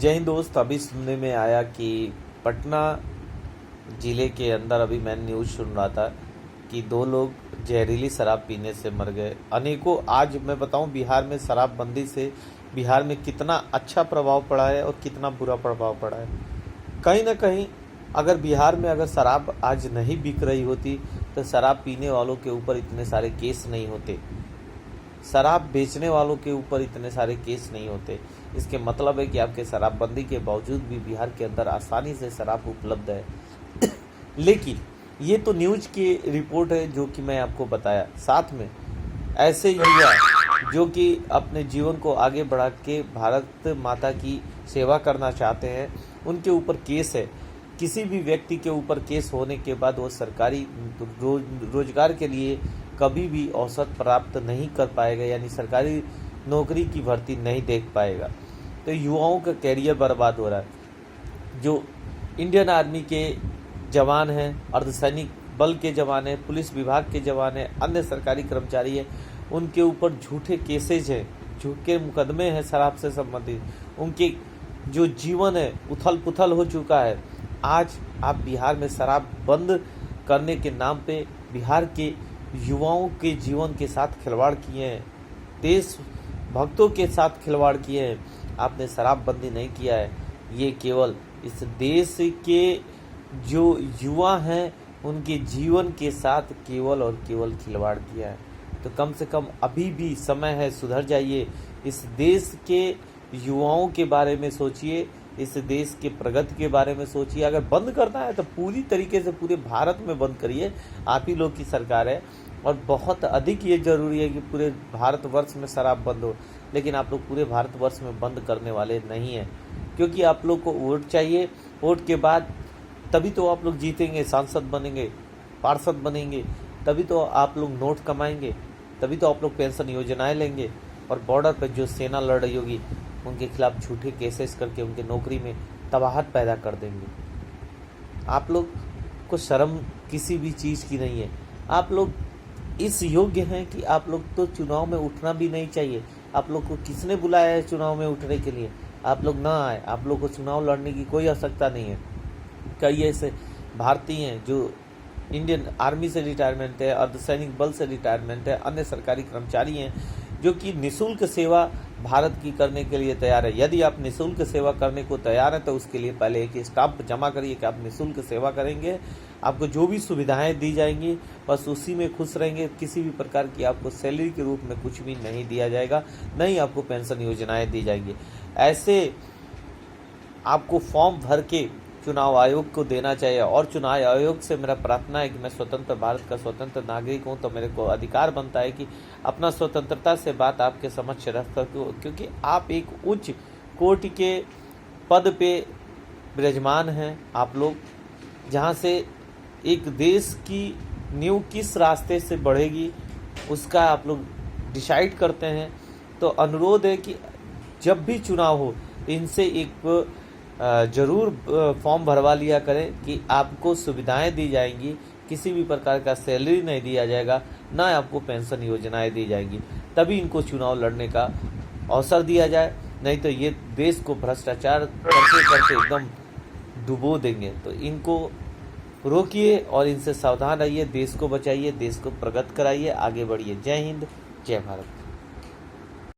जय हिंद दोस्त। अभी सुनने में आया कि पटना ज़िले के अंदर अभी मैं न्यूज़ सुन रहा था कि 2 लोग जहरीली शराब पीने से मर गए। अनेकों, आज मैं बताऊं बिहार में शराबबंदी से बिहार में कितना अच्छा प्रभाव पड़ा है और कितना बुरा प्रभाव पड़ा है। कहीं ना कहीं अगर बिहार में अगर शराब आज नहीं बिक रही होती तो शराब पीने वालों के ऊपर इतने सारे केस नहीं होते, शराब बेचने वालों के ऊपर इतने सारे केस नहीं होते। इसके मतलब है कि आपके शराबबंदी के बावजूद भी बिहार के अंदर आसानी से शराब उपलब्ध है। लेकिन ये तो न्यूज़ की रिपोर्ट है जो कि मैं आपको बताया। साथ में ऐसे युवा जो कि अपने जीवन को आगे बढ़ा के भारत माता की सेवा करना चाहते हैं, उनके ऊपर केस है। किसी भी व्यक्ति के ऊपर केस होने के बाद वो सरकारी रोजगार के लिए कभी भी अवसर प्राप्त नहीं कर पाएगा, यानी सरकारी नौकरी की भर्ती नहीं देख पाएगा। तो युवाओं का कैरियर बर्बाद हो रहा है। जो इंडियन आर्मी के जवान हैं, अर्धसैनिक बल के जवान हैं, पुलिस विभाग के जवान हैं, अन्य सरकारी कर्मचारी हैं, उनके ऊपर झूठे केसेज हैं, झूठे मुकदमे हैं शराब से संबंधित। उनके जो जीवन है उथल पुथल हो चुका है। आज आप बिहार में शराब बंद करने के नाम पे बिहार के युवाओं के जीवन के साथ खिलवाड़ किए हैं, देश भक्तों के साथ खिलवाड़ किए हैं। आपने शराबबंदी नहीं किया है, ये केवल इस देश के जो युवा हैं उनके जीवन के साथ केवल और केवल खिलवाड़ किया है। तो कम से कम अभी भी समय है, सुधर जाइए। इस देश के युवाओं के बारे में सोचिए, इस देश के प्रगति के बारे में सोचिए। अगर बंद करना है तो पूरी तरीके से पूरे भारत में बंद करिए। आप ही लोग की सरकार है और बहुत अधिक ये जरूरी है कि पूरे भारतवर्ष में शराब बंद हो, लेकिन आप लोग पूरे भारतवर्ष में बंद करने वाले नहीं हैं, क्योंकि आप लोग को वोट चाहिए। वोट के बाद तभी तो आप लोग जीतेंगे, सांसद बनेंगे, पार्षद बनेंगे, तभी तो आप लोग नोट कमाएंगे, तभी तो आप लोग पेंशन योजनाएं लेंगे और बॉर्डर पर जो सेना लड़ रही होगी उनके खिलाफ झूठे केसेस करके उनके नौकरी में तबाहट पैदा कर देंगे। आप लोग को शर्म किसी भी चीज़ की नहीं है। आप लोग इस योग्य हैं कि आप लोग तो चुनाव में उठना भी नहीं चाहिए। आप लोग को किसने बुलाया है चुनाव में उठने के लिए? आप लोग ना आए। आप लोग को चुनाव लड़ने की कोई आवश्यकता नहीं है। कई ऐसे भारतीय हैं जो इंडियन आर्मी से रिटायरमेंट है, अर्धसैनिक बल से रिटायरमेंट है, अन्य सरकारी कर्मचारी हैं जो कि निःशुल्क सेवा भारत की करने के लिए तैयार है। यदि आप निःशुल्क सेवा करने को तैयार हैं तो उसके लिए पहले एक स्टाम्प जमा करिए कि आप निःशुल्क सेवा करेंगे। आपको जो भी सुविधाएं दी जाएंगी बस उसी में खुश रहेंगे। किसी भी प्रकार की आपको सैलरी के रूप में कुछ भी नहीं दिया जाएगा, नहीं आपको पेंशन योजनाएं दी जाएंगी। ऐसे आपको फॉर्म भर के चुनाव आयोग को देना चाहिए। और चुनाव आयोग से मेरा प्रार्थना है कि मैं स्वतंत्र भारत का स्वतंत्र नागरिक हूं, तो मेरे को अधिकार बनता है कि अपना स्वतंत्रता से बात आपके समक्ष रख सकूं, क्योंकि आप एक उच्च कोटि के पद पे विराजमान हैं। आप लोग जहां से एक देश की नींव किस रास्ते से बढ़ेगी उसका आप लोग डिसाइड करते हैं। तो अनुरोध है कि जब भी चुनाव हो इनसे एक जरूर फॉर्म भरवा लिया करें कि आपको सुविधाएं दी जाएंगी, किसी भी प्रकार का सैलरी नहीं दिया जाएगा, ना आपको पेंशन योजनाएं दी जाएंगी। तभी इनको चुनाव लड़ने का अवसर दिया जाए, नहीं तो ये देश को भ्रष्टाचार करते करते एकदम डुबो देंगे। तो इनको रोकिए और इनसे सावधान रहिए, देश को बचाइए, देश को प्रगत कराइए, आगे बढ़िए। जय हिंद, जय भारत।